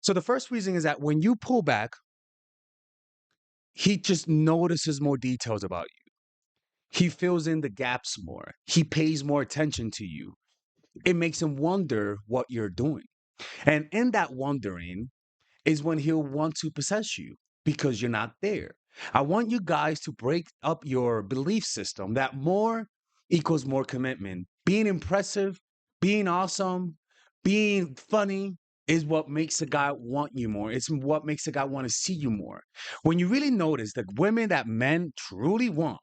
So the first reason is that when you pull back, he just notices more details about you. He fills in the gaps more. He pays more attention to you. It makes him wonder what you're doing. And in that wondering is when he'll want to possess you because you're not there. I want you guys to break up your belief system that more equals more commitment. Being impressive, being awesome, being funny is what makes a guy want you more. It's what makes a guy want to see you more. When you really notice the women that men truly want,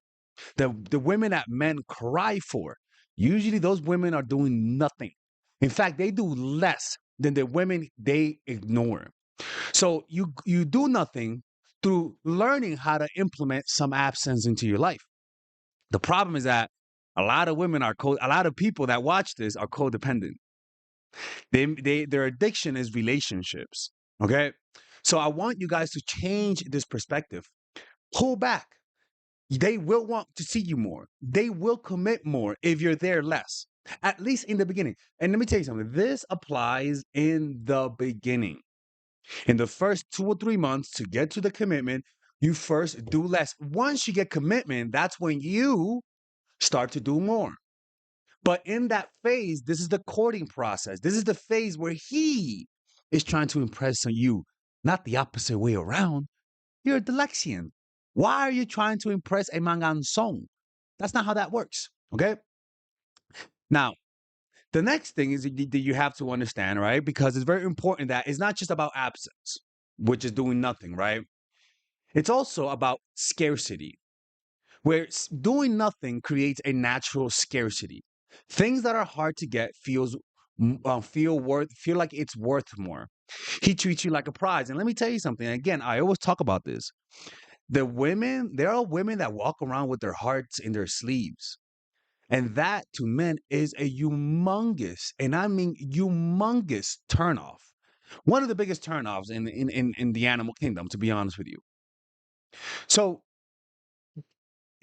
the women that men cry for, usually those women are doing nothing. In fact, they do less than the women they ignore. So you do nothing through learning how to implement some absence into your life. The problem is that a lot of women are a lot of people that watch this are codependent. Their addiction is relationships. Okay. So I want you guys to change this perspective. Pull back. They will want to see you more. They will commit more if you're there less, at least in the beginning. And let me tell you something, this applies in the beginning. In the first 2 or 3 months to get to the commitment, you first do less. Once you get commitment, that's when you start to do more. But in that phase, this is the courting process. This is the phase where he is trying to impress on you, not the opposite way around. You're a Dylexian. Why are you trying to impress a Manganzon? That's not how that works. Okay. Now, the next thing is that you have to understand, right? Because it's very important that it's not just about absence, which is doing nothing, right? It's also about scarcity, where doing nothing creates a natural scarcity. Things that are hard to get feel like it's worth more. He treats you like a prize. And let me tell you something. Again, I always talk about this. There are women that walk around with their hearts in their sleeves. And that to men is a humongous, and I mean humongous turnoff. One of the biggest turnoffs in the animal kingdom, to be honest with you. So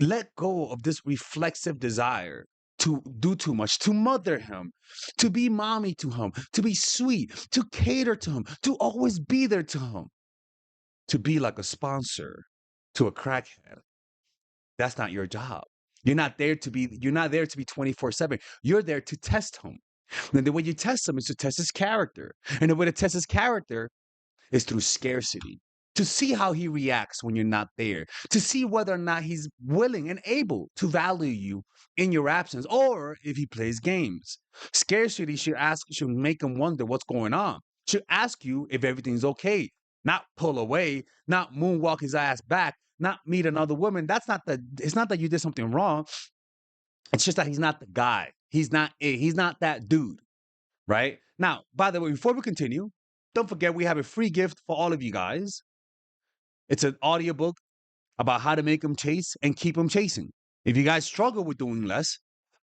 let go of this reflexive desire to do too much, to mother him, to be mommy to him, to be sweet, to cater to him, to always be there to him, to be like a sponsor to a crackhead. That's not your job. You're not there to be 24/7. You're there to test him. And the way you test him is to test his character. And the way to test his character is through scarcity, to see how he reacts when you're not there, to see whether or not he's willing and able to value you in your absence, or if he plays games. Scarcity should make him wonder what's going on. Should ask you if everything's okay, not pull away, not moonwalk his ass back, not meet another woman. It's not that you did something wrong. It's just that he's not the guy. He's not it. He's not that dude. Right? Now, by the way, before we continue, don't forget we have a free gift for all of you guys. It's an audiobook about how to make them chase and keep them chasing. If you guys struggle with doing less,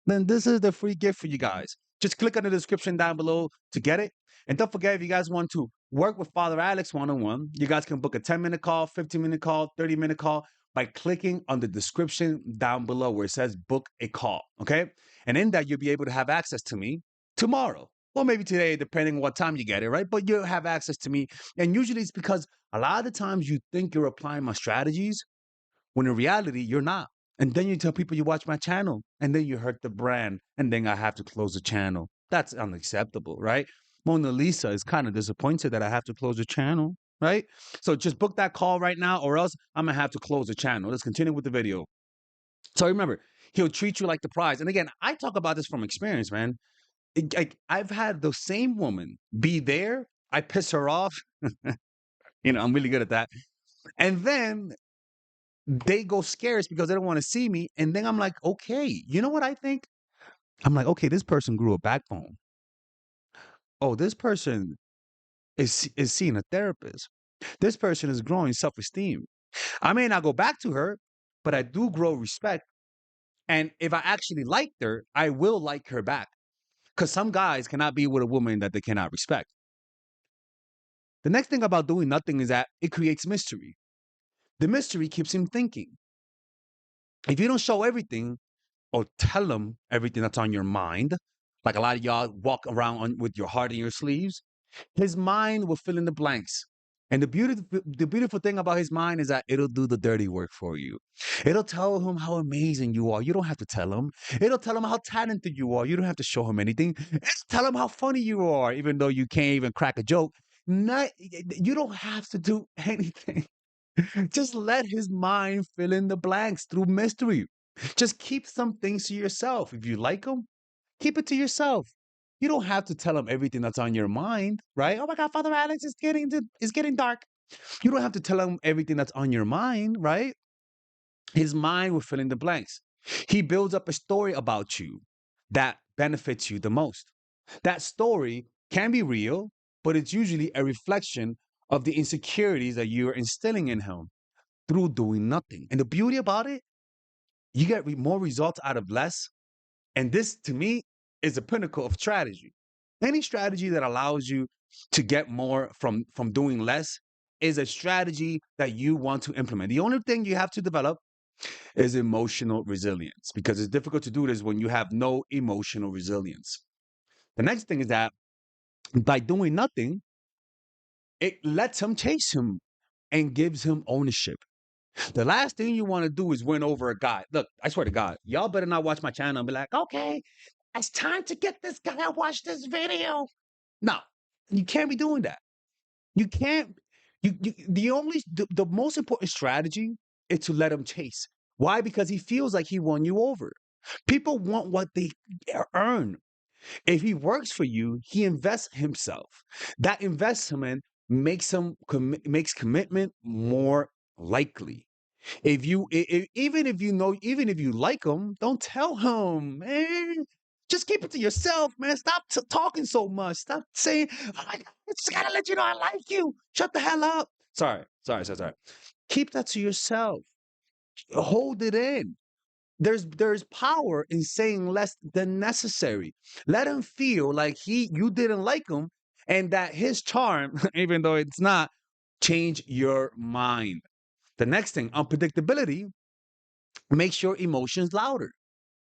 then this is the free gift for you guys. Just click on the description down below to get it. And don't forget, if you guys want to work with Father Alex one-on-one, you guys can book a 10-minute call, 15-minute call, 30-minute call by clicking on the description down below where it says book a call. Okay. And in that, you'll be able to have access to me tomorrow. Or maybe today, depending on what time you get it, right? But you'll have access to me. And usually it's because a lot of the times you think you're applying my strategies when in reality, you're not. And then you tell people you watch my channel and then you hurt the brand and then I have to close the channel. That's unacceptable, right? Mona Lisa is kind of disappointed that I have to close the channel, right? So just book that call right now or else I'm going to have to close the channel. Let's continue with the video. So remember, he'll treat you like the prize. And again, I talk about this from experience, man. I've had the same woman be there. I piss her off. I'm really good at that. And then they go scarce because they don't want to see me. And then I'm like, okay, you know what I think? I'm like, okay, this person grew a backbone. Oh, this person is seeing a therapist. This person is growing self-esteem. I may not go back to her, but I do grow respect. And if I actually liked her, I will like her back. Because some guys cannot be with a woman that they cannot respect. The next thing about doing nothing is that it creates mystery. The mystery keeps him thinking. If you don't show everything, or tell them everything that's on your mind, like a lot of y'all walk around with your heart in your sleeves, His mind will fill in the blanks. And the beautiful thing about his mind is that it'll do the dirty work for you. It'll tell him how amazing you are. You don't have to tell him. It'll tell him how talented you are. You don't have to show him anything. It'll tell him how funny you are, even though you can't even crack a joke. Not, you don't have to do anything. Just let his mind fill in the blanks through mystery. Just keep some things to yourself. If you like them, keep it to yourself. You don't have to tell him everything that's on your mind, right? Oh my God, Father Alex is getting dark. You don't have to tell him everything that's on your mind, right? His mind will fill in the blanks. He builds up a story about you that benefits you the most. That story can be real, but it's usually a reflection of the insecurities that you're instilling in him through doing nothing. And the beauty about it, you get more results out of less. And this, to me, is the pinnacle of strategy. Any strategy that allows you to get more from doing less is a strategy that you want to implement. The only thing you have to develop is emotional resilience because it's difficult to do this when you have no emotional resilience. The next thing is that by doing nothing, it lets him chase him and gives him ownership. The last thing you want to do is win over a guy. Look, I swear to God, y'all better not watch my channel and be like, okay, it's time to get this guy. Watch this video. No, you can't be doing that. You can't. The most important strategy is to let him chase. Why? Because he feels like he won you over. People want what they earn. If he works for you, he invests himself. That investment makes commitment more likely. If you even if you know even if you like him, don't tell him, man. Just keep it to yourself, man. Stop talking so much. Stop saying, "Oh my God, I just gotta let you know I like you." Shut the hell up. Sorry. Keep that to yourself. Hold it in. There's power in saying less than necessary. Let him feel like you didn't like him, and that his charm, even though it's not, change your mind. The next thing, unpredictability makes your emotions louder,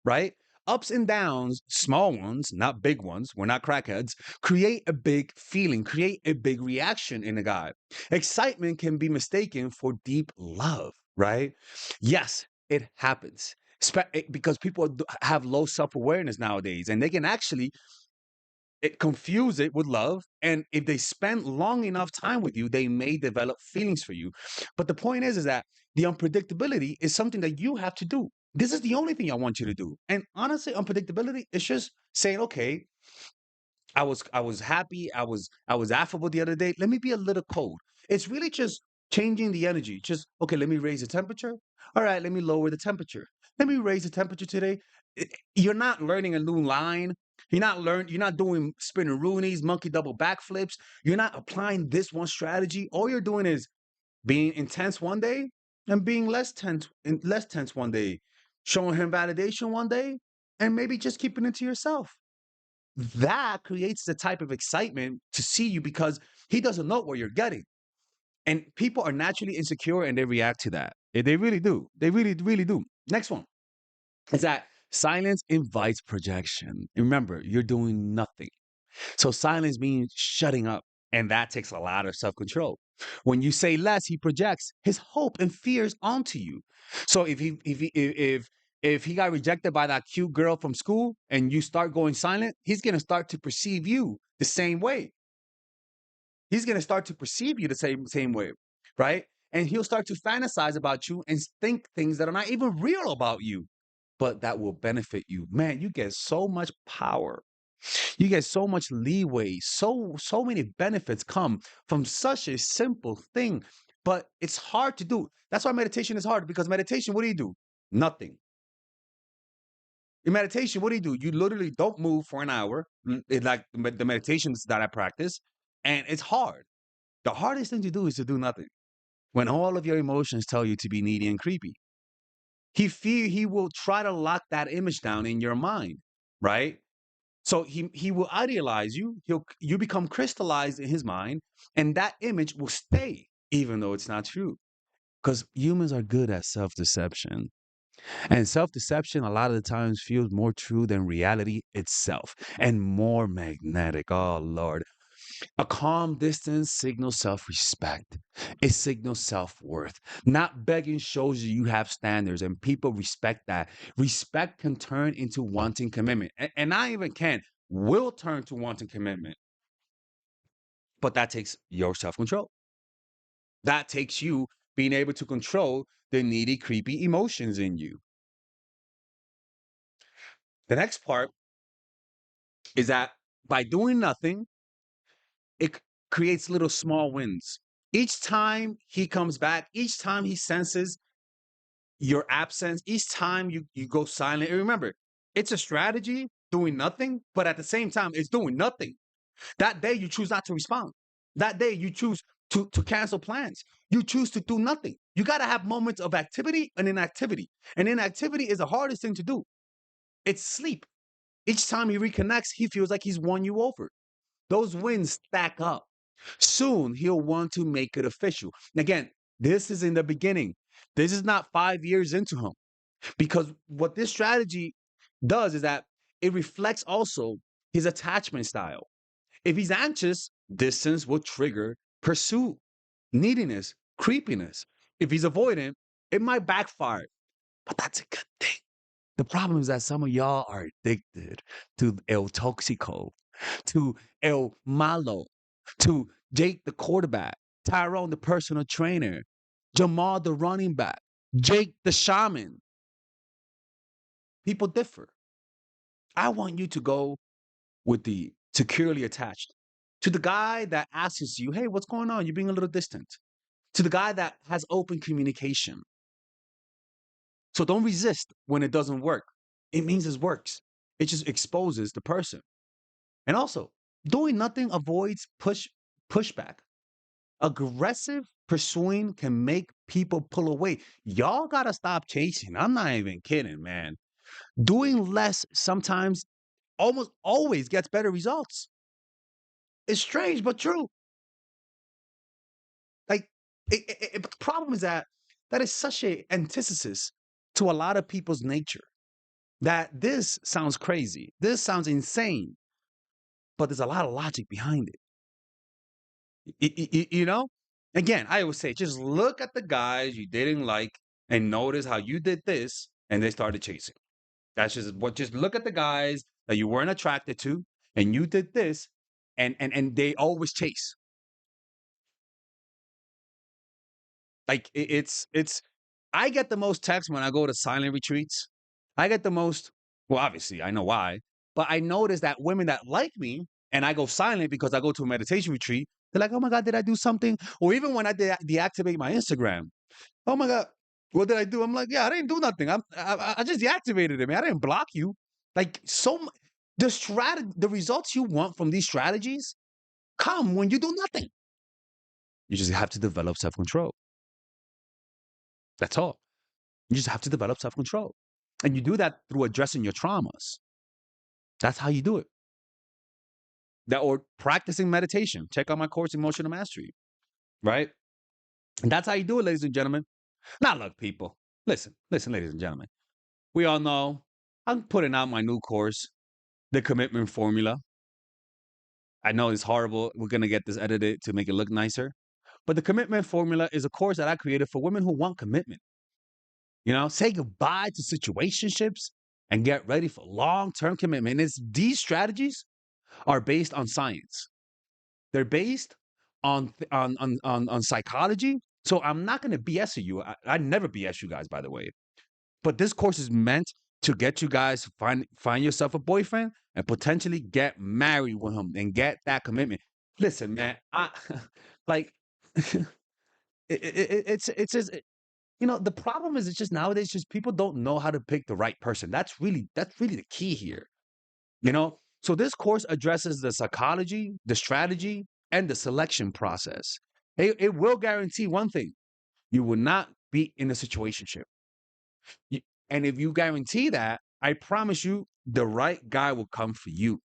right? Ups and downs, small ones, not big ones, we're not crackheads, create a big feeling, create a big reaction in a guy. Excitement can be mistaken for deep love, right? Yes, it happens. Because people have low self awareness nowadays, and they can actually confuse it with love. And if they spend long enough time with you, they may develop feelings for you. But the point is that the unpredictability is something that you have to do. This is the only thing I want you to do. And honestly, unpredictability is just saying, okay, I was happy, I was affable the other day. Let me be a little cold. It's really just changing the energy. Just okay, let me raise the temperature. All right, let me lower the temperature. Let me raise the temperature today. You're not learning a new line. You're not doing spinning roonies, monkey double backflips. You're not applying this one strategy. All you're doing is being intense one day and being less tense one day. Showing him validation one day and maybe just keeping it to yourself. That creates the type of excitement to see you because he doesn't know what you're getting. And people are naturally insecure and they react to that. They really do. They really, really do. Next one is that silence invites projection. Remember, you're doing nothing. So silence means shutting up. And that takes a lot of self control. When you say less, he projects his hope and fears onto you. So if he got rejected by that cute girl from school and you start going silent, he's gonna start to perceive you the same way. He's gonna start to perceive you the same way, right? And he'll start to fantasize about you and think things that are not even real about you, but that will benefit you. Man, you get so much power, you get so much leeway, so many benefits come from such a simple thing, but it's hard to do. That's why meditation is hard because meditation, what do? Nothing. In meditation, what do? You literally don't move for an hour, like the meditations that I practice, and it's hard. The hardest thing to do is to do nothing. When all of your emotions tell you to be needy and creepy, he will try to lock that image down in your mind, right? So he will idealize you. You become crystallized in his mind, and that image will stay, even though it's not true. Because humans are good at self-deception. And self-deception a lot of the times feels more true than reality itself and more magnetic. Oh Lord. A calm distance signals self respect. It signals self worth. Not begging shows you have standards, and people respect that. Respect can turn into wanting commitment. And not even can, will turn to wanting commitment. But that takes your self control. That takes you being able to control the needy, creepy emotions in you. The next part is that by doing nothing, it creates little small wins. Each time he comes back, each time he senses your absence, each time you go silent, and remember, it's a strategy doing nothing, but at the same time, it's doing nothing. That day you choose not to respond. That day you choose to cancel plans. You choose to do nothing. You got to have moments of activity and inactivity. And inactivity is the hardest thing to do. It's sleep. Each time he reconnects, he feels like he's won you over. Those wins stack up. Soon he'll want to make it official. Again, this is in the beginning. This is not 5 years into him. Because what this strategy does is that it reflects also his attachment style. If he's anxious, distance will trigger pursuit, neediness, creepiness. If he's avoidant, it might backfire, but that's a good thing. The problem is that some of y'all are addicted to El Toxico, to El Malo, to Jake the quarterback, Tyrone the personal trainer, Jamal the running back, Jake the shaman. People differ. I want you to go with the securely attached. To the guy that asks you, hey, what's going on? You're being a little distant. To the guy that has open communication. So don't resist when it doesn't work. It means it works. It just exposes the person. And also, doing nothing avoids pushback. Aggressive pursuing can make people pull away. Y'all gotta stop chasing. I'm not even kidding, man. Doing less sometimes almost always gets better results. It's strange but true. Like but the problem is that that is such a antithesis to a lot of people's nature. That this sounds crazy. This sounds insane, but there's a lot of logic behind it. You know? Again, I always say just look at the guys you didn't like and notice how you did this and they started chasing. That's just look at the guys that you weren't attracted to and you did this and they always chase. Like it's I get the most texts when I go to silent retreats. I get the most, well, obviously, I know why, but I notice that women that like me and I go silent because I go to a meditation retreat, they're like, oh my God, did I do something? Or even when I deactivate my Instagram, oh my God, what did I do? I'm like, yeah, I didn't do nothing. I just deactivated it, man. I didn't block you. Like, the results you want from these strategies come when you do nothing. You just have to develop self control. That's all. You just have to develop self control. And you do that through addressing your traumas. That's how you do it. That or practicing meditation. Check out my course, Emotional Mastery. Right? And that's how you do it, ladies and gentlemen. Now, look, people. Listen, ladies and gentlemen. We all know I'm putting out my new course, The Commitment Formula. I know it's horrible. We're gonna get this edited to make it look nicer. But the Commitment Formula is a course that I created for women who want commitment. You know, say goodbye to situationships and get ready for long-term commitment. And these strategies are based on science. They're based on psychology. So I'm not going to BS you. I never BS you guys, by the way. But this course is meant to get you guys to find yourself a boyfriend and potentially get married with him and get that commitment. Listen, man, I like it's just the problem is it's just nowadays just people don't know how to pick the right person. That's really the key here. So this course addresses the psychology, the strategy, and the selection process. It will guarantee one thing: you will not be in a situationship. And if you guarantee that, I promise you, the right guy will come for you.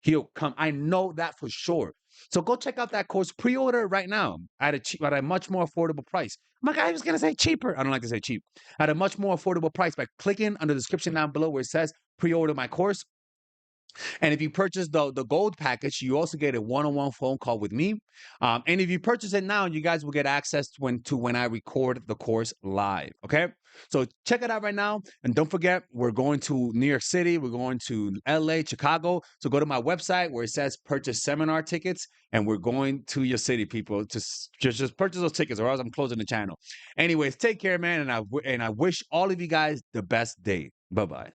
He'll come. I know that for sure. So go check out that course. Pre-order it right now at a much more affordable price. My guy was gonna say cheaper. I don't like to say cheap. At a much more affordable price by clicking on the description down below where it says pre-order my course. And if you purchase the gold package, you also get a one-on-one phone call with me. And if you purchase it now, you guys will get access when I record the course live. Okay, so check it out right now, and don't forget we're going to New York City, we're going to LA, Chicago. So go to my website where it says purchase seminar tickets, and we're going to your city, people. Just purchase those tickets, or else I'm closing the channel. Anyways, take care, man, and I wish all of you guys the best day. Bye bye.